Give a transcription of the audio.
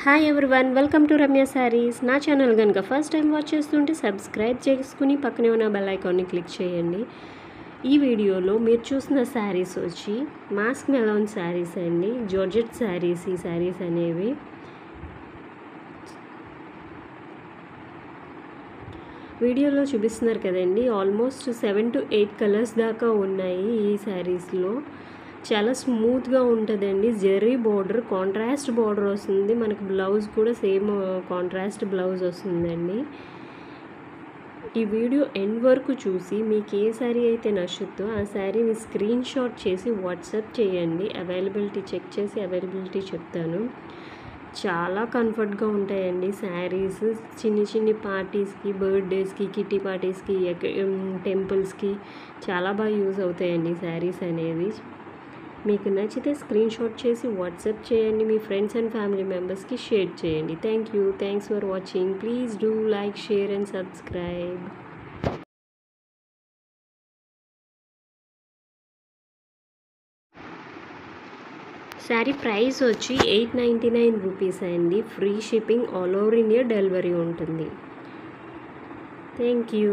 Hi everyone, welcome to Ramya saris. నా channel కనుక first time watch చేస్తుంటే సబ్స్క్రైబ్ చేసుకుని పక్కనే ఉన్న బెల్ ఐకాన్ని క్లిక్ చేయండి. ఈ వీడియోలో మీరు చూసిన శారీస్ వచ్చి మాస్క్ మెలాన్ శారీస్ అండి, జార్జెట్ శారీస్. ఈ శారీస్ అనేవి వీడియోలో చూపిస్తున్నారు కదండి, ఆల్మోస్ట్ 7 to 8 కలర్స్ దాకా ఉన్నాయి. ఈ శారీస్లో చాలా స్మూత్గా ఉంటుందండి. జెర్రీ బార్డర్, కాంట్రాస్ట్ బార్డర్ వస్తుంది. మనకి బ్లౌజ్ కూడా సేమ్ కాంట్రాస్ట్ బ్లౌజ్ వస్తుందండి. ఈ వీడియో ఎండ్ వరకు చూసి మీకు ఏ శారీ అయితే నచ్చుద్దో ఆ శారీని స్క్రీన్ షాట్ చేసి వాట్సాప్ చేయండి. అవైలబిలిటీ చెక్ చేసి అవైలబిలిటీ చెప్తాను. చాలా కంఫర్ట్గా ఉంటాయండి శారీస్. చిన్ని పార్టీస్కి, బర్త్డేస్కి, కిటీ పార్టీస్కి, టెంపుల్స్కి చాలా బాగా యూజ్ అవుతాయండి శారీస్ అనేది. మీకు నచ్చితే స్క్రీన్ షాట్ చేసి వాట్సాప్ చేయండి. మీ ఫ్రెండ్స్ అండ్ ఫ్యామిలీ మెంబర్స్కి షేర్ చేయండి. Thanks for watching. Please do like, share and subscribe. Sari price వచ్చి 899 రూపీస్ అండి. Free shipping, all over India delivery ఉంటుంది. Thank you.